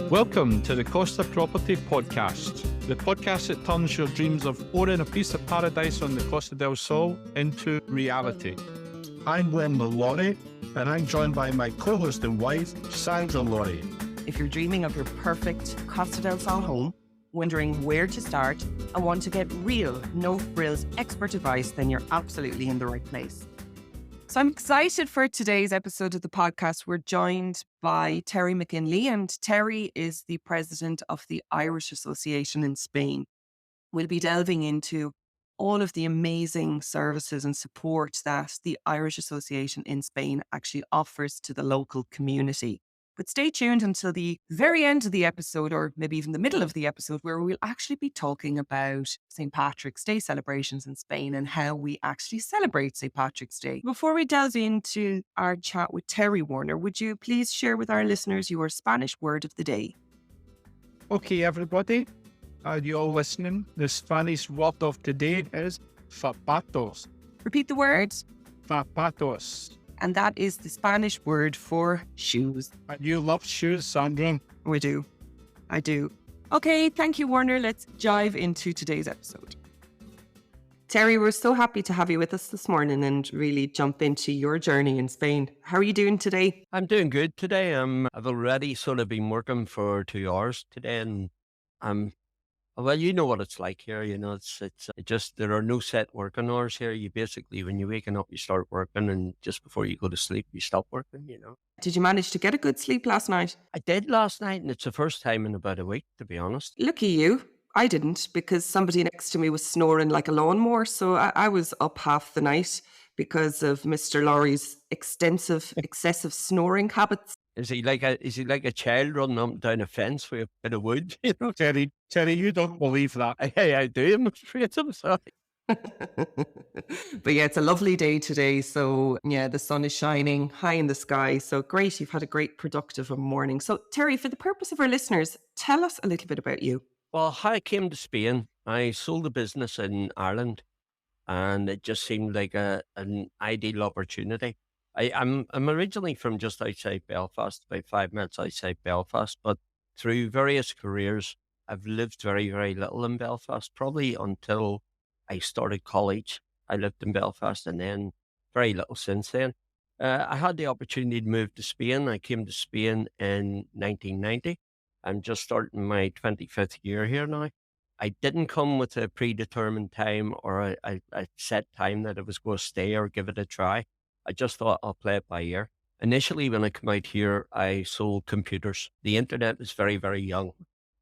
Welcome to the Costa Property Podcast, the podcast that turns your dreams of owning a piece of paradise on the Costa del Sol into reality. I'm Glenn Laurie, and I'm joined by my co-host and wife, Sandra Laurie. If you're dreaming of your perfect Costa del Sol home, wondering where to start, and want to get real, no-frills expert advice, then you're absolutely in the right place. So I'm excited for today's episode of the podcast. We're joined by Terry McKinley, and Terry is the president of the Irish Association in Spain. We'll be delving into all of the amazing services and support that the Irish Association in Spain actually offers to the local community. But stay tuned until the very end of the episode, or maybe even the middle of the episode, where we'll actually be talking about St. Patrick's Day celebrations in Spain and how we actually celebrate St. Patrick's Day. Before we delve into our chat with Terry Warner, would you please share with our listeners your Spanish word of the day? Okay, everybody, are you all listening? The Spanish word of the day is zapatos. Repeat the word. Zapatos. And that is the Spanish word for shoes. And you love shoes, Sandra? We do. I do. Okay, thank you, Warner. Let's dive into today's episode. Terry, we're so happy to have you with us this morning and really jump into your journey in Spain. How are you doing today? I'm doing good today. I've already sort of been working for 2 hours today, and well, you know what it's like here. You know, it's just there are no set working hours here. You basically, when you're waking up, you start working, and just before you go to sleep, you stop working. You know. Did you manage to get a good sleep last night? I did last night, and it's the first time in about a week, to be honest. Lucky you. I didn't, because somebody next to me was snoring like a lawnmower. So I was up half the night because of Mr. Laurie's excessive snoring habits. Is he like a child running up and down a fence with a bit of wood? You know, Terry, you don't believe that. I do. I'm afraid I'm sorry. But yeah, it's a lovely day today. So yeah, the sun is shining high in the sky. So great. You've had a great productive morning. So Terry, for the purpose of our listeners, tell us a little bit about you. Well, how I came to Spain, I sold a business in Ireland, and it just seemed like an ideal opportunity. I'm originally from just outside Belfast, about 5 minutes outside Belfast, but through various careers, I've lived very, very little in Belfast, probably until I started college. I lived in Belfast, and then very little since then. I had the opportunity to move to Spain. I came to Spain in 1990. I'm just starting my 25th year here now. I didn't come with a predetermined time or a set time that I was going to stay or give it a try. I just thought I'll play it by ear. Initially, when I came out here, I sold computers. The internet was very, very young,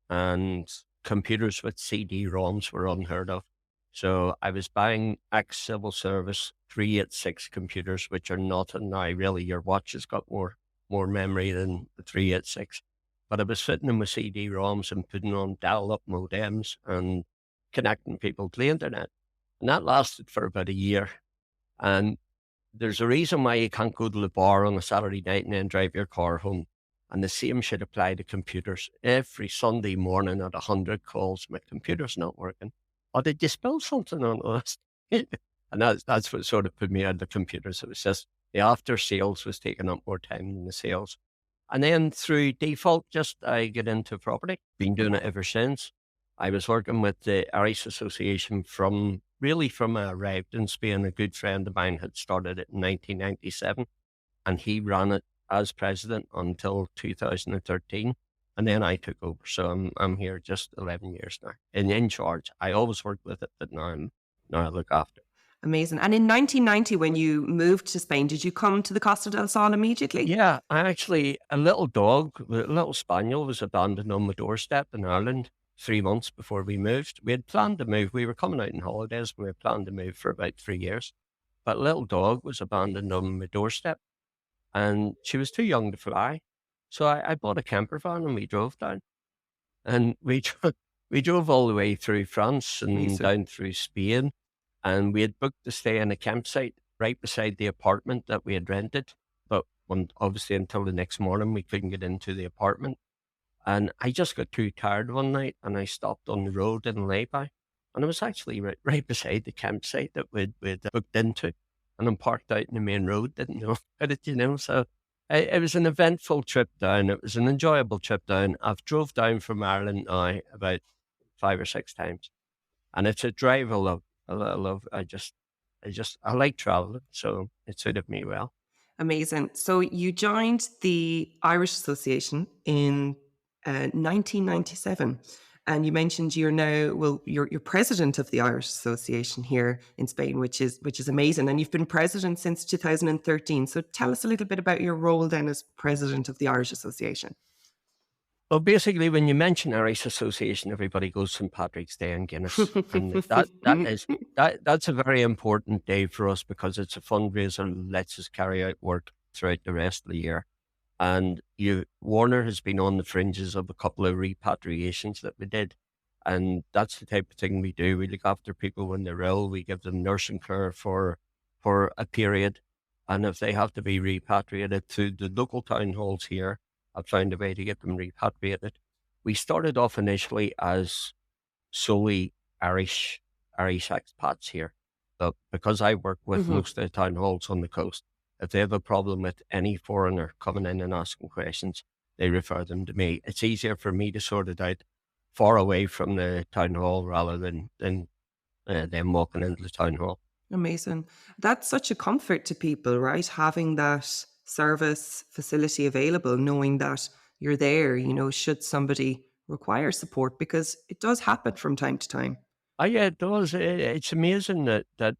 and computers with CD-ROMs were unheard of. So I was buying ex-civil service 386 computers, which are not now. Really, your watch has got more memory than the 386. But I was fitting them with CD-ROMs and putting on dial-up modems and connecting people to the internet. And that lasted for about a year. And there's a reason why you can't go to the bar on a Saturday night and then drive your car home. And the same should apply to computers. Every Sunday morning at 100 calls, my computer's not working. Or did you spill something on us? And that's what sort of put me out of the computers. It was just the after sales was taking up more time than the sales. And then through default, I get into property. Been doing it ever since. I was working with the Irish Association from I arrived in Spain. A good friend of mine had started it in 1997, and he ran it as president until 2013. And then I took over. So I'm here just 11 years now and in charge. I always worked with it, but now I look after it. Amazing. And in 1990, when you moved to Spain, did you come to the Costa del Sol immediately? Yeah, a little dog, a little spaniel was abandoned on my doorstep in Ireland 3 months before we moved. We had planned to move. We were coming out on holidays. We had planned to move for about 3 years. But a little dog was abandoned on my doorstep, and she was too young to fly. So I bought a camper van and we drove down. And we drove all the way through France and down through Spain. And we had booked to stay in a campsite right beside the apartment that we had rented. But obviously until the next morning, we couldn't get into the apartment. And I just got too tired one night and I stopped on the road in lay-by. And it was actually right beside the campsite that we'd booked into. And I'm parked out in the main road, didn't know about it, you know. So It was an eventful trip down. It was an enjoyable trip down. I've drove down from Ireland now about 5 or 6 times, and it's a drive I love. I like traveling, so it suited me well. Amazing. So you joined the Irish Association in 1997, and you mentioned you're now you're president of the Irish Association here in Spain, which is amazing, and you've been president since 2013. So tell us a little bit about your role then as president of the Irish Association. Well, basically, when you mention Irish Association, everybody goes St. Patrick's Day and Guinness, and that's a very important day for us because it's a fundraiser and lets us carry out work throughout the rest of the year. And Warner has been on the fringes of a couple of repatriations that we did, and that's the type of thing we do. We look after people when they're ill. We give them nursing care for a period, and if they have to be repatriated to the local town halls here, I've found a way to get them repatriated. We started off initially as solely Irish expats here, but because I work with most of the town halls on the coast, if they have a problem with any foreigner coming in and asking questions, they refer them to me. It's easier for me to sort it out far away from the town hall rather than them walking into the town hall. Amazing. That's such a comfort to people, right? Having that service facility available, knowing that you're there, should somebody require support, because it does happen from time to time. Yeah, it does. It's amazing that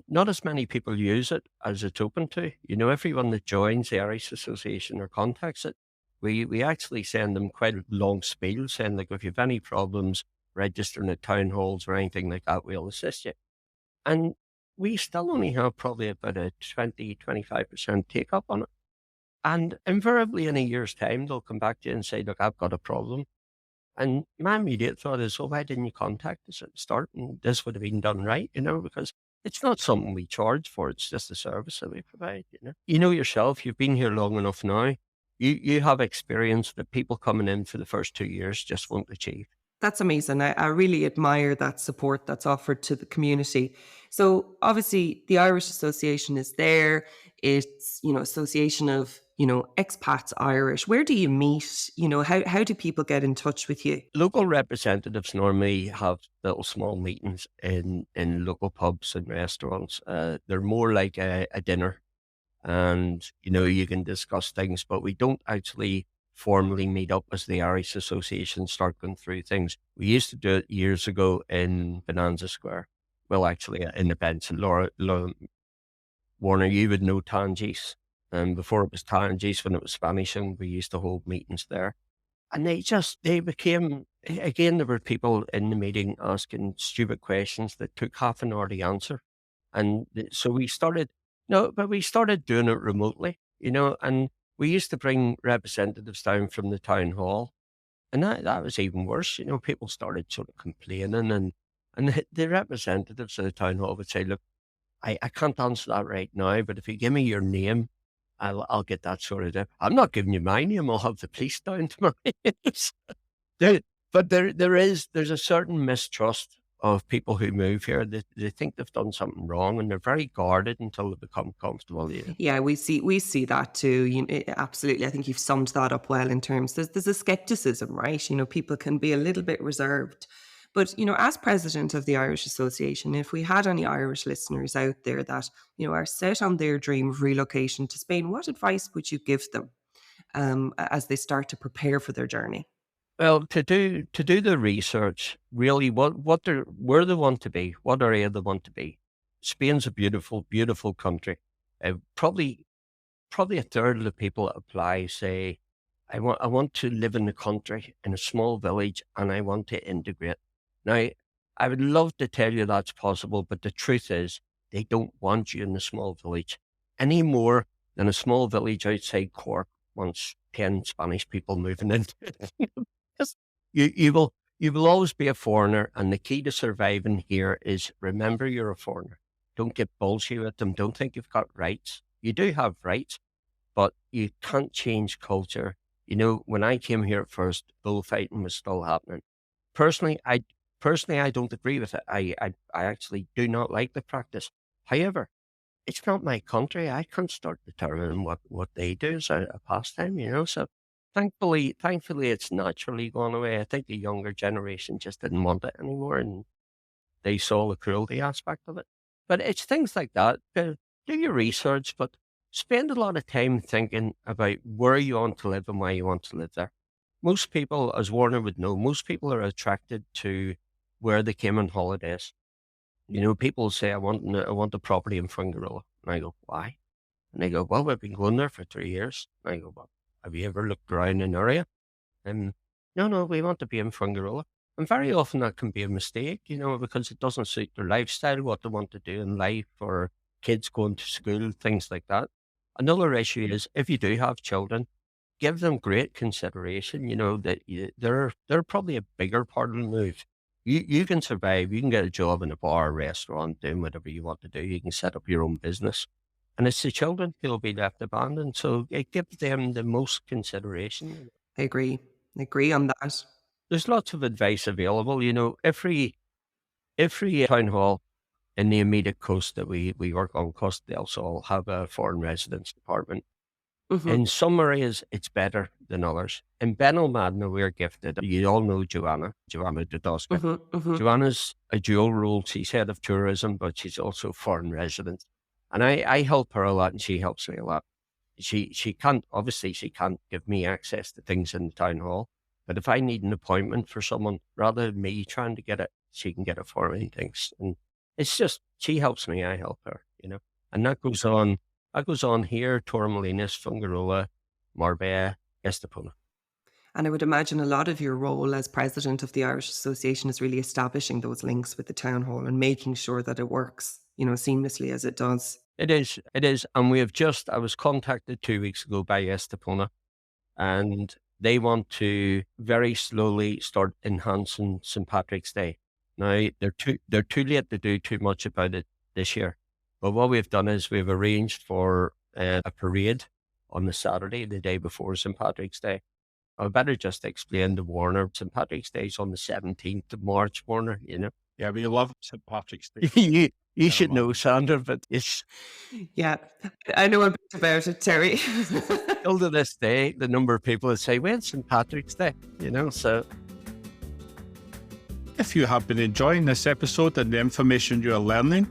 not as many people use it as it's open to. Everyone that joins the Irish Association or contacts it, we actually send them quite a long spiel saying, like, if you have any problems registering at town halls or anything like that, we'll assist you. And we still only have probably about a 20-25% take up on it. And invariably in a year's time, they'll come back to you and say, look, I've got a problem. And my immediate thought is, why didn't you contact us at the start? And this would have been done right, because it's not something we charge for. It's just a service that we provide, You know yourself, you've been here long enough now. You have experience that people coming in for the first 2 years just won't achieve. That's amazing. I really admire that support that's offered to the community. So obviously the Irish Association is there. It's, association of, expats Irish. Where do you meet? How do people get in touch with you? Local representatives normally have little small meetings in local pubs and restaurants. They're more like a dinner, and, you can discuss things, but we don't actually formally meet up as the Irish Association, start going through things. We used to do it years ago in Bonanza Square. Well, actually, in the Benson. Laura Warner, you would know Tangies. And before it was Tangies, when it was Spanish, and we used to hold meetings there. And they became, again, there were people in the meeting asking stupid questions that took half an hour to answer. And so we started doing it remotely, and we used to bring representatives down from the town hall, and that was even worse. People started sort of complaining, and the representatives of the town hall would say, look, I can't answer that right now, but if you give me your name, I'll get that sorted out. I'm not giving you my name. I'll have the police down tomorrow. But there's a certain mistrust of people who move here. They think they've done something wrong, and they're very guarded until they become comfortable. Yeah, we see that too. Absolutely. I think you've summed that up well in terms. There's a skepticism, right? People can be a little bit reserved. But, as president of the Irish Association, if we had any Irish listeners out there that, are set on their dream of relocation to Spain, what advice would you give them as they start to prepare for their journey? Well, to do the research, really, where they want to be, what area they want to be. Spain's a beautiful, beautiful country. Probably a third of the people that apply say, I want to live in the country, in a small village, and I want to integrate. Now, I would love to tell you that's possible, but the truth is they don't want you in a small village any more than a small village outside Cork wants 10 Spanish people moving into it. You will always be a foreigner, and the key to surviving here is remember you're a foreigner. Don't get bullshit with them. Don't think you've got rights. You do have rights, but you can't change culture. When I came here at first, bullfighting was still happening. Personally, I don't agree with it. I actually do not like the practice. However, it's not my country. I can't start determining what they do as a pastime, So thankfully, it's naturally gone away. I think the younger generation just didn't want it anymore, and they saw the cruelty aspect of it. But it's things like that. Do your research, but spend a lot of time thinking about where you want to live and why you want to live there. Most people, as Warner would know, most people are attracted to where they came on holidays. People say, I want a property in Fungarola. And I go, why? And they go, well, we've been going there for 3 years. And I go, well, have you ever looked around an area? And no, we want to be in Fungarola. And very often that can be a mistake, because it doesn't suit their lifestyle, what they want to do in life, or kids going to school, things like that. Another issue is if you do have children, give them great consideration, that they're probably a bigger part of the move. You can survive, you can get a job in a bar or restaurant, doing whatever you want to do. You can set up your own business. And it's the children who'll be left abandoned. So give them the most consideration. I agree on that. There's lots of advice available. Every town hall in the immediate coast that we work on, Costa Del Sol, have a foreign residence department. Mm-hmm. In some areas, it's better than others. In Benalmadena, we're gifted. You all know Joanna Dudowska. Mm-hmm. Mm-hmm. Joanna's a dual role. She's head of tourism, but she's also foreign resident. And I help her a lot, and she helps me a lot. She can't give me access to things in the town hall. But if I need an appointment for someone, rather than me trying to get it, she can get it for me and things. And it's just, she helps me, I help her, And that goes on here, Torremolinos, Fungarola, Marbella, Estepona. And I would imagine a lot of your role as president of the Irish Association is really establishing those links with the town hall and making sure that it works, seamlessly as it does. It is. And I was contacted 2 weeks ago by Estepona, and they want to very slowly start enhancing St. Patrick's Day. Now, they're too late to do too much about it this year. But what we've done is we've arranged for a parade on the Saturday, the day before St. Patrick's Day. I better just explain to Warner, St. Patrick's Day is on the 17th of March, Warner, Yeah, we love St. Patrick's Day. You should know, Sandra, but it's... Yeah, I know a bit about it, Terry. Still to this day, the number of people that say, when's St. Patrick's Day? So... If you have been enjoying this episode and the information you are learning,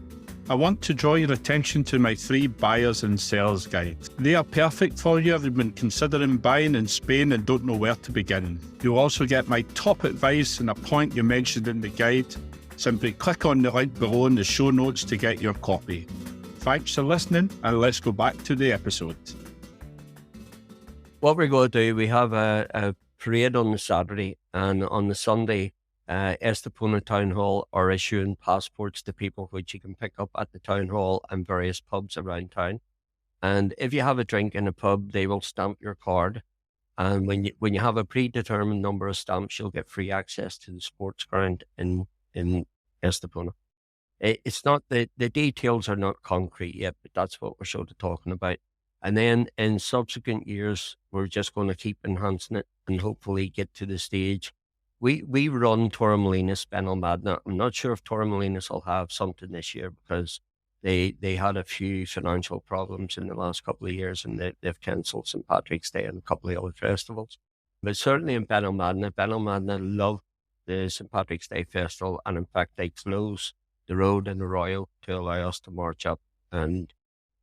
I want to draw your attention to my 3 buyers and sellers guides. They are perfect for you if you've been considering buying in Spain and don't know where to begin. You'll also get my top advice and a point you mentioned in the guide. Simply click on the link below in the show notes to get your copy. Thanks for listening, and let's go back to the episode. What we're going to do, we have a parade on the Saturday, and on the Sunday, Estepona Town Hall are issuing passports to people which you can pick up at the town hall and various pubs around town. And if you have a drink in a pub, they will stamp your card. And when you have a predetermined number of stamps, you'll get free access to the sports ground in Estepona. It's not the details are not concrete yet, but that's what we're sort of talking about. And then in subsequent years, we're just going to keep enhancing it and hopefully get to the stage. We run Torremolinos, Benalmadena. I'm not sure if Torremolinos will have something this year because they had a few financial problems in the last couple of years, and they've cancelled St. Patrick's Day and a couple of other festivals. But certainly in Benalmadena love the St. Patrick's Day festival, and in fact they close the road in the Royal to allow us to march up. And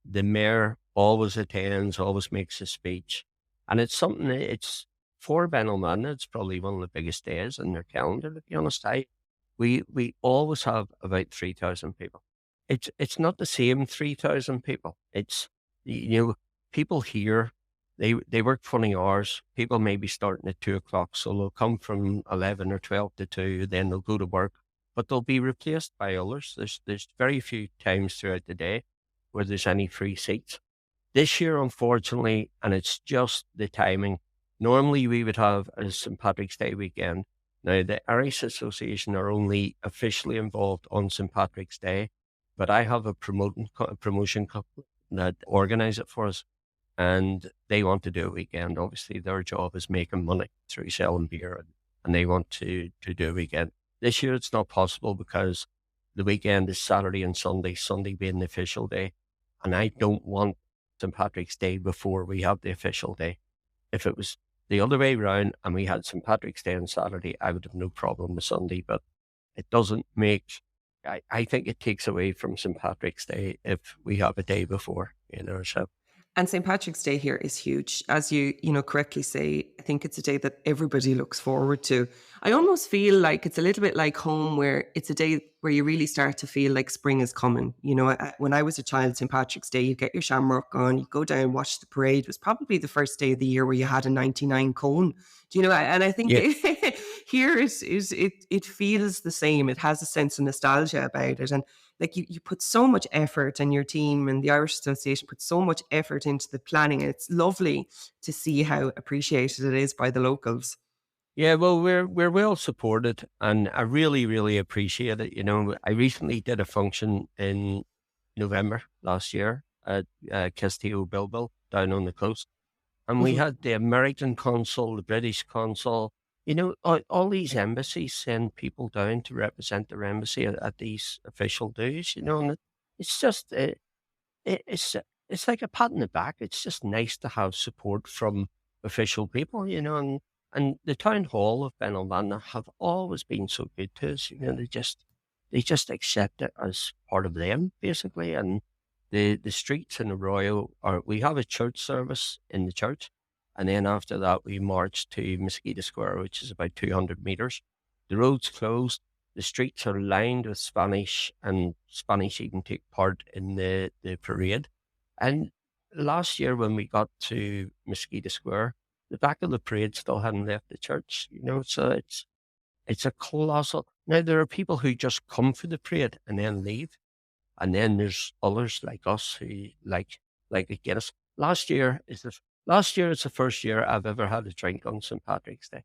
the mayor always attends, always makes a speech, and it's something. It's for Benalmadena, it's probably one of the biggest days in their calendar, to be honest. We always have about 3,000 people. It's not the same 3,000 people. It's, people here, they work funny hours. People may be starting at 2:00, so they'll come from 11 or 12 to 2, then they'll go to work, but they'll be replaced by others. There's very few times throughout the day where there's any free seats. This year, unfortunately, and it's just the timing, normally we would have a St. Patrick's Day weekend. Now, the Irish Association are only officially involved on St. Patrick's Day, but I have a promotion company that organise it for us, and they want to do a weekend. Obviously, their job is making money through selling beer, and they want to do a weekend. This year, it's not possible because the weekend is Saturday and Sunday, Sunday being the official day, and I don't want St. Patrick's Day before we have the official day. If it was the other way around and we had St. Patrick's Day on Saturday, I would have no problem with Sunday, but it doesn't make, I think it takes away from St. Patrick's Day if we have a day before, so. And St. Patrick's Day here is huge. As you correctly say, I think it's a day that everybody looks forward to. I almost feel like it's a little bit like home, where it's a day where you really start to feel like spring is coming. When I was a child, St. Patrick's Day, you get your shamrock on, you go down, watch the parade. It was probably the first day of the year where you had a 99 cone. And I think Yeah. here it feels the same. It has a sense of nostalgia about it. And like you put so much effort, and your team and the Irish Association put so much effort into the planning. It's lovely to see how appreciated it is by the locals. Yeah, well, we're well supported, and I really, really appreciate it. I recently did a function in November last year at Castillo Bilbil down on the coast, and we had the American consul, the British consul. All these embassies send people down to represent their embassy at these official dues. And it's just it's like a pat on the back. It's just nice to have support from official people. And the town hall of Benalmádena have always been so good to us. They just accept it as part of them, basically. And the streets in Arroyo we have a church service in the church, and then after that we march to Mosquito Square, which is about 200 meters. The road's closed. The streets are lined with Spanish, and Spanish even take part in the parade. And last year when we got to Mosquito Square, the back of the parade still hadn't left the church, so it's a colossal. Now, there are people who just come for the parade and then leave. And then there's others like us who like a Guinness. Last year is the first year I've ever had a drink on St. Patrick's Day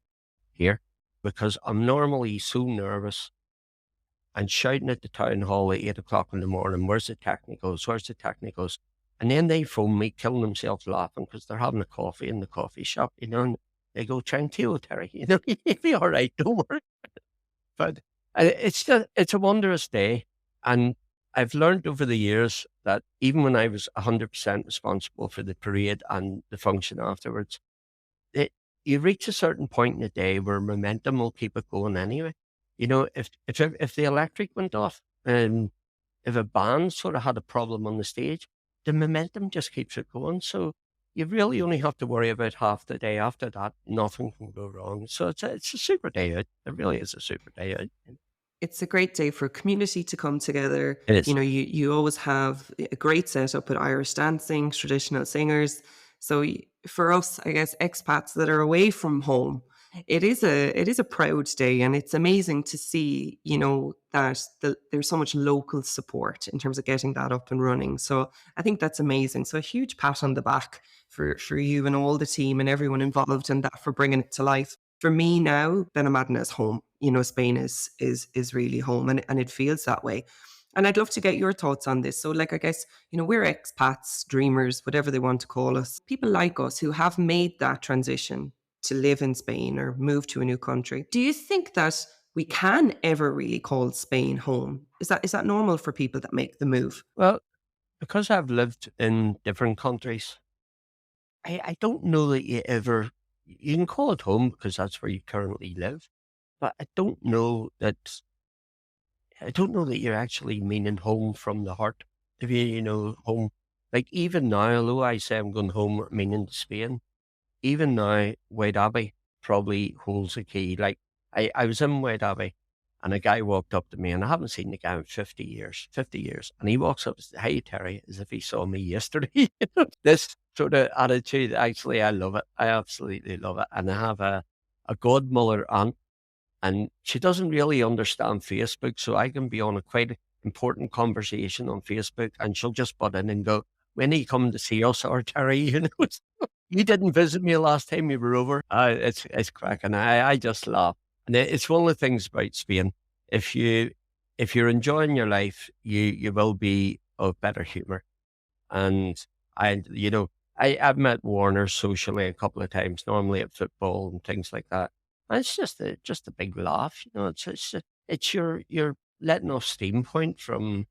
here, because I'm normally so nervous and shouting at the town hall at 8 o'clock in the morning, where's the technicals? Where's the technicals? And then they phone me, killing themselves laughing because they're having a coffee in the coffee shop, and they go, tranquilo, Terry, you'll be all right, don't worry. But it's a wondrous day. And I've learned over the years that even when I was 100% responsible for the parade and the function afterwards, you reach a certain point in the day where momentum will keep it going anyway. If the electric went off, and if a band sort of had a problem on the stage, the momentum just keeps it going. So you really only have to worry about half the day. After that, nothing can go wrong. So it's a super day out. It really is a super day out. It's a great day for a community to come together. It is. You always have a great setup with Irish dancing, traditional singers. So for us, I guess, expats that are away from home, it is a proud day, and it's amazing to see, that there's so much local support in terms of getting that up and running. So I think that's amazing. So a huge pat on the back for you and all the team and everyone involved in that, for bringing it to life. For me now, Benalmádena is home. Spain is really home, and it feels that way. And I'd love to get your thoughts on this. So, I guess, we're expats, dreamers, whatever they want to call us, people like us who have made that transition to live in Spain or move to a new country. Do you think that we can ever really call Spain home? Is that normal for people that make the move? Well, because I've lived in different countries, I don't know that you can call it home because that's where you currently live, but I don't know that you're actually meaning home from the heart. If home, like even now, although I say I'm going home, meaning to Spain, even now, White Abbey probably holds a key. Like I was in White Abbey, and a guy walked up to me, and I haven't seen the guy in 50 years, and he walks up and says, "Hey, Terry," as if he saw me yesterday. This sort of attitude, actually, I love it. I absolutely love it. And I have a godmother aunt, and she doesn't really understand Facebook, so I can be on a quite important conversation on Facebook, and she'll just butt in and go, "When are you coming to see us, or Terry?" You didn't visit me last time you were over. It's cracking. I just laugh. And it's one of the things about Spain. If you're enjoying your life, you will be of better humor. And I've met Warner socially a couple of times, normally at football and things like that. And it's just a big laugh. It's you're letting off steam point from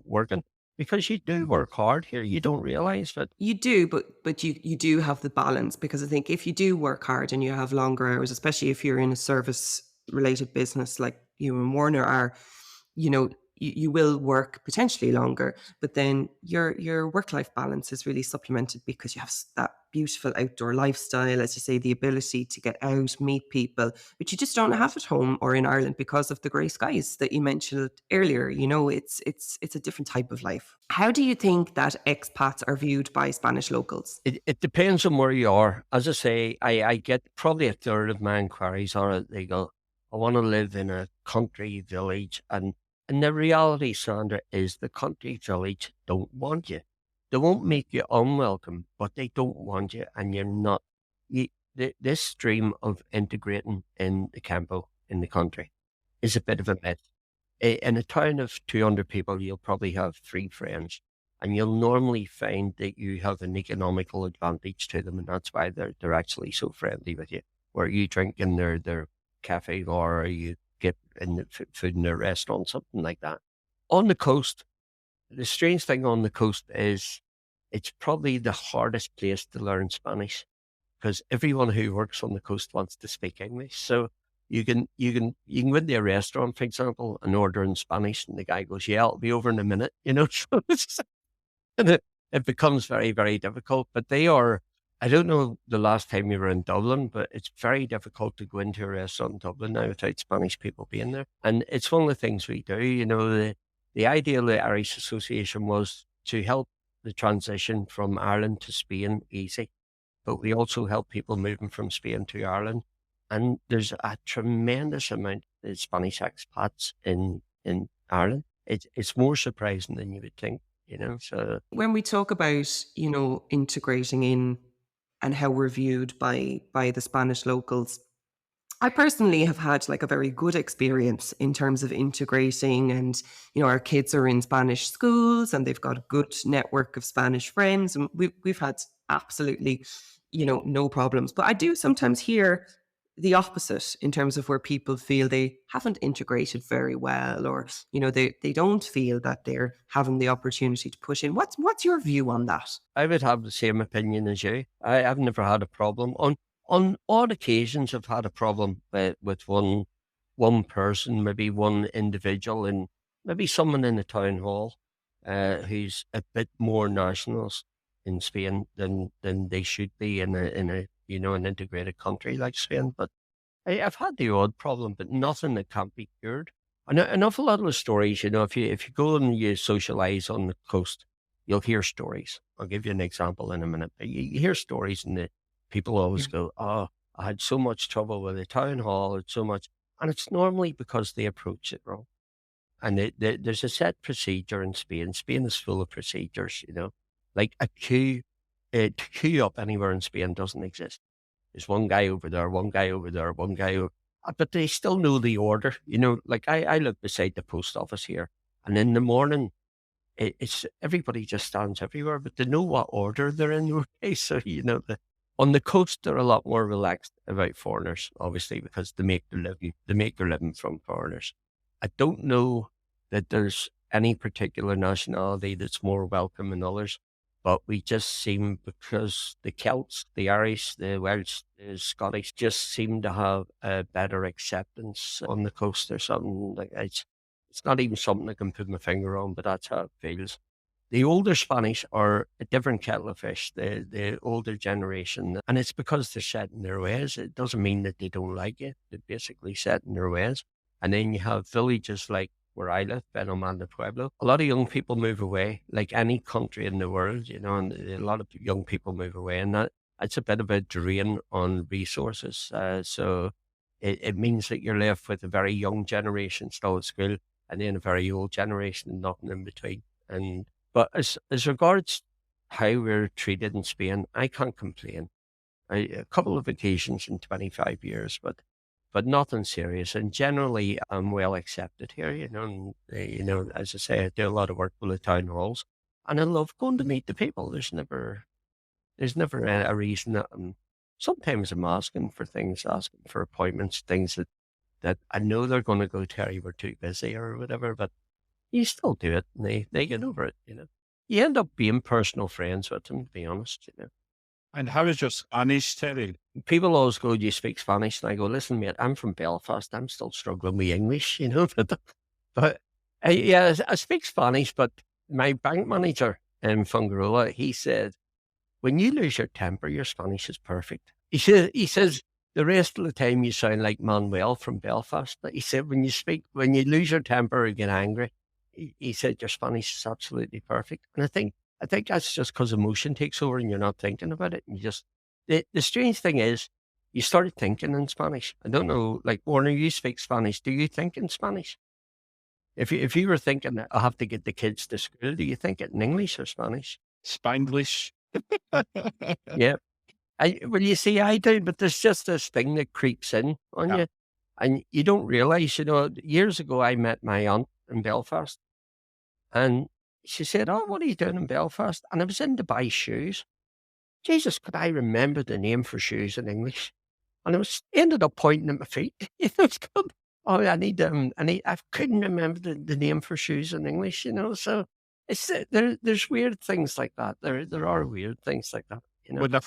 working. because you do work hard here. You don't realize that. You do, but you do have the balance, because I think if you do work hard and you have longer hours, especially if you're in a service related business like you and Warner are, you know, you will work potentially longer, but then your work-life balance is really supplemented because you have that beautiful outdoor lifestyle, as you say, the ability to get out, meet people, which you just don't have at home or in Ireland because of the grey skies that you mentioned earlier. You know, it's a different type of life. How do you think that expats are viewed by Spanish locals? It depends on where you are. As I say, I get probably a third of my inquiries are they go, I want to live in a country village. And the reality, Sandra, is the country village don't want you. They won't make you unwelcome, but they don't want you, and you're not. This dream of integrating in the campo, in the country, is a bit of a myth. In a town of 200 people, you'll probably have 3 friends, and you'll normally find that you have an economical advantage to them, and that's why they're actually so friendly with you. Where you drink in their cafe, or you get in the food in their restaurant, something like that. On the coast, the strange thing on the coast is it's probably the hardest place to learn Spanish, because everyone who works on the coast wants to speak English. So you can go into a restaurant, for example, and order in Spanish, and the guy goes, "Yeah, I'll be over in a minute," you know. So and it becomes very, very difficult. But they are, I don't know the last time you were in Dublin, but it's very difficult to go into a restaurant in Dublin now without Spanish people being there. And it's one of the things we do. You know, the idea of the Irish Association was to help the transition from Ireland to Spain easy, but we also help people moving from Spain to Ireland. And there's a tremendous amount of Spanish expats in Ireland. It's more surprising than you would think, you know. So When we talk about, you know, integrating in and how we're viewed by the Spanish locals, I personally have had like a very good experience in terms of integrating, and you know, our kids are in Spanish schools and they've got a good network of Spanish friends, and we've had absolutely, you know, no problems. But I do sometimes hear the opposite in terms of where people feel they haven't integrated very well, or you know, they don't feel that they're having the opportunity to push in. What's your view on that? I would have the same opinion as you. I've never had a problem. On odd occasions, I've had a problem with one person, maybe one individual, and maybe someone in the town hall who's a bit more nationalist in Spain than they should be in a you know, an integrated country like Spain. But I've had the odd problem, but nothing that can't be cured. And an awful lot of the stories, you know, if you go and you socialize on the coast, you'll hear stories. I'll give you an example in a minute. But you hear stories, and the people always go, "Oh, I had so much trouble with the town hall, it's so much," and it's normally because they approach it wrong. And there's a set procedure in Spain. Spain is full of procedures, you know, like a queue. To queue up anywhere in Spain doesn't exist. There's one guy over there, one guy over there, one guy over, but they still know the order. You know, like I live beside the post office here, and in the morning, it's everybody just stands everywhere, but they know what order they're in. Okay, so you know, on the coast they're a lot more relaxed about foreigners, obviously, because they make their living from foreigners. I don't know that there's any particular nationality that's more welcome than others, but we just seem, because the Celts, the Irish, the Welsh, the Scottish just seem to have a better acceptance on the coast or something. Like it's not even something I can put my finger on, but that's how it feels. The older Spanish are a different kettle of fish, the older generation, and it's because they're set in their ways. It doesn't mean that they don't like it. They're basically set in their ways. And then you have villages like where I live, Benoman de Pueblo. A lot of young people move away, like any country in the world, you know, and a lot of young people move away, and that's a bit of a drain on resources. So it means that you're left with a very young generation still at school, and then a very old generation and nothing in between. But as regards how we're treated in Spain, I can't complain. A couple of occasions in 25 years, but nothing serious. And generally, I'm well accepted here. You know, and, you know, as I say, I do a lot of work with the town halls, and I love going to meet the people. There's never a reason that sometimes I'm asking for things, asking for appointments, things that I know they're going to go, "Terry, we're too busy," or whatever. But you still do it, and they get over it, you know. You end up being personal friends with them, to be honest, you know. And how is your Spanish, Terry? People always go, "Do you speak Spanish?" And I go, "Listen, mate, I'm from Belfast. I'm still struggling with English, you know." But yeah, I speak Spanish, but my bank manager in Fungaroa, he said, when you lose your temper, your Spanish is perfect. He says, the rest of the time you sound like Manuel from Belfast. But he said, when you lose your temper or get angry, he said, your Spanish is absolutely perfect. And I think that's just because emotion takes over and you're not thinking about it. And the strange thing is, you started thinking in Spanish. I don't know, like, Warner, you speak Spanish. Do you think in Spanish? If you were thinking that I'll have to get the kids to school, do you think it in English or Spanish? Spanglish. Yeah. Well, you see, I do, but there's just this thing that creeps in on Yeah. you, and you don't realize, you know, years ago I met my aunt in Belfast, and she said, "Oh, what are you doing in Belfast?" And I was in to buy shoes. Jesus, could I remember the name for shoes in English? And ended up pointing at my feet. You know, it's called, oh, I couldn't remember the name for shoes in English, you know, so it's, there's weird things like that. There are weird things like that, you know. With a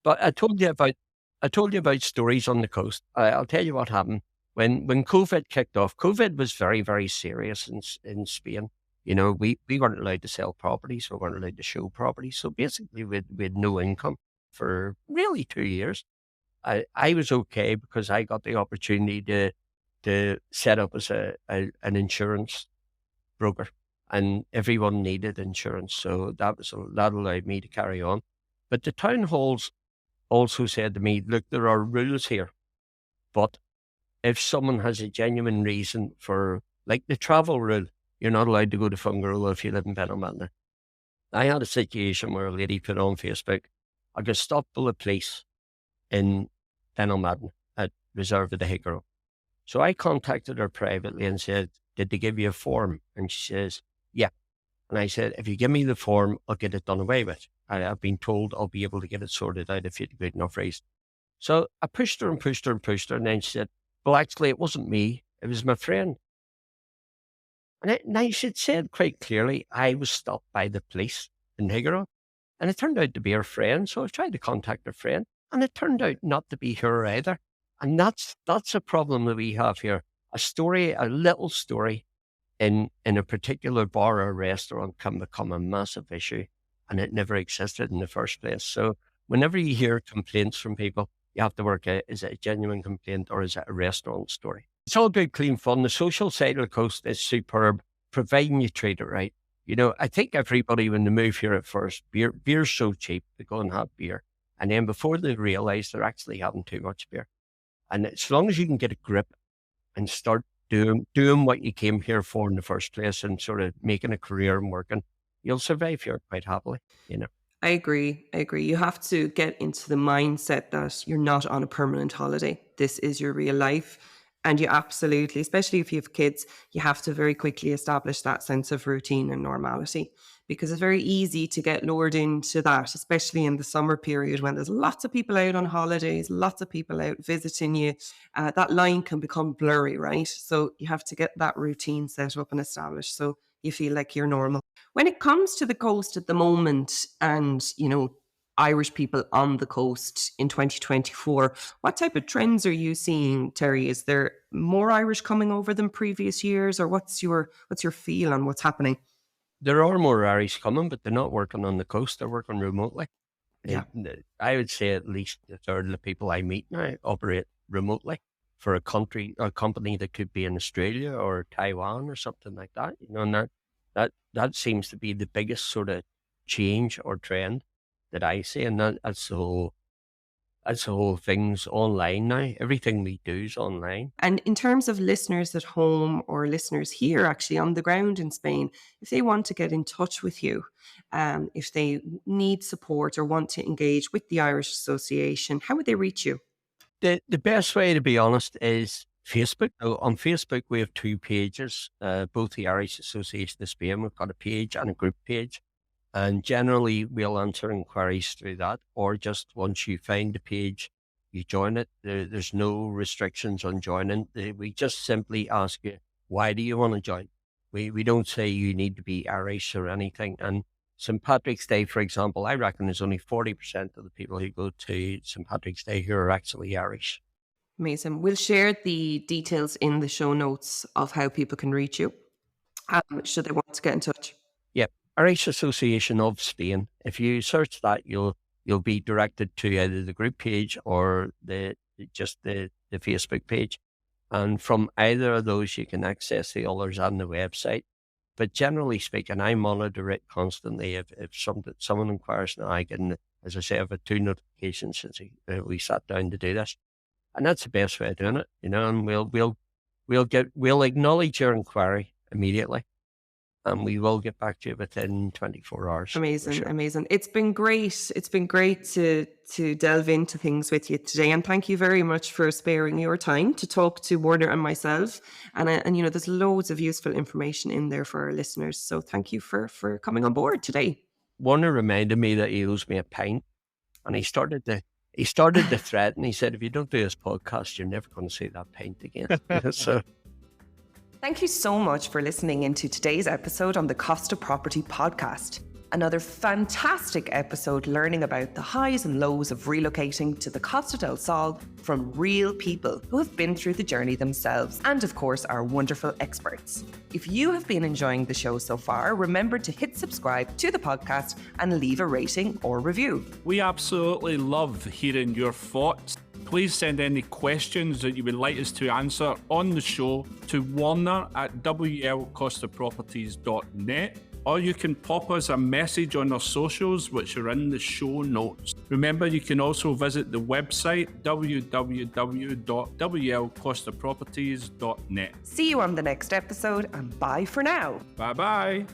But I told you about stories on the coast. I'll tell you what happened when COVID kicked off. COVID was very, very serious in Spain. You know, we weren't allowed to sell properties. We weren't allowed to show properties. So basically, we had no income for really 2 years. I was okay because I got the opportunity to set up as an insurance broker, and everyone needed insurance, so that allowed me to carry on. But the town halls also said to me, "Look, there are rules here, but if someone has a genuine reason for, like the travel rule, you're not allowed to go to Fungarola if you live in Benalmádena." I had a situation where a lady put on Facebook, "I got stopped by the police in Benalmádena at Reserve of the Hickory." So I contacted her privately and said, "Did they give you a form?" And she says, "Yeah." And I said, "If you give me the form, I'll get it done away with. I've been told I'll be able to get it sorted out if you have good enough reason." So I pushed her and pushed her and pushed her. And then she said, "Well, actually, it wasn't me. It was my friend." Now she'd said quite clearly, I was stopped by the police in Higaro. And it turned out to be her friend. So I tried to contact her friend. And it turned out not to be her either. And that's a problem that we have here. A little story in a particular bar or restaurant can become a massive issue, and it never existed in the first place. So whenever you hear complaints from people, you have to work out, is it a genuine complaint or is it a restaurant story? It's all good, clean fun. The social side of the coast is superb, providing you treat it right. You know, I think everybody, when they move here at first, beer's so cheap, they go and have beer. And then before they realize they're actually having too much beer. And as long as you can get a grip and start doing what you came here for in the first place and sort of making a career and working, you'll survive here quite happily, you know. I agree. You have to get into the mindset that you're not on a permanent holiday. This is your real life. And you absolutely, especially if you have kids, you have to very quickly establish that sense of routine and normality, because it's very easy to get lured into that, especially in the summer period when there's lots of people out on holidays, lots of people out visiting you. That line can become blurry, right? So you have to get that routine set up and established so you feel like you're normal. When it comes to the coast at the moment and, Irish people on the coast in 2024, what type of trends are you seeing, Terry? Is there more Irish coming over than previous years, or what's your feel on what's happening? There are more Irish coming, but they're not working on the coast. They're working remotely. Yeah. I would say at least a third of the people I meet now operate remotely for a company that could be in Australia or Taiwan or something like that. You know, and that seems to be the biggest sort of change or trend that I see, and that's the whole thing's online now. Everything we do is online. And in terms of listeners at home or listeners here actually on the ground in Spain, if they want to get in touch with you, if they need support or want to engage with the Irish Association, how would they reach you? The best way, to be honest, is Facebook. So on Facebook, we have two pages, both the Irish Association of Spain. We've got a page and a group page. And generally, we'll answer inquiries through that, or just once you find the page, you join it. There's no restrictions on joining. We just simply ask you, why do you want to join? We don't say you need to be Irish or anything. And St. Patrick's Day, for example, I reckon there's only 40% of the people who go to St. Patrick's Day who are actually Irish. Amazing. We'll share the details in the show notes of how people can reach you, should they want to get in touch. Yep. Irish Association of Spain. If you search that, you'll be directed to either the group page or the Facebook page. And from either of those, you can access the others on the website. But generally speaking, I monitor it constantly. If someone inquires now, I get, as I say, I've had 2 notifications since we sat down to do this. And that's the best way of doing it, and we'll acknowledge your inquiry immediately. And we will get back to you within 24 hours. Amazing, sure. Amazing. It's been great. It's been great to delve into things with you today. And thank you very much for sparing your time to talk to Warner and myself. And there's loads of useful information in there for our listeners. So thank you for coming on board today. Warner reminded me that he owes me a pint. And he started to threaten. He said, if you don't do this podcast, you're never going to see that pint again. So... Thank you so much for listening into today's episode on the Costa Property Podcast. Another fantastic episode learning about the highs and lows of relocating to the Costa del Sol from real people who have been through the journey themselves, and of course our wonderful experts. If you have been enjoying the show so far, remember to hit subscribe to the podcast and leave a rating or review. We absolutely love hearing your thoughts. Please send any questions that you would like us to answer on the show to warner@wlcostaproperties.net, or you can pop us a message on our socials, which are in the show notes. Remember, you can also visit the website www.wlcostaproperties.net. See you on the next episode, and bye for now. Bye-bye.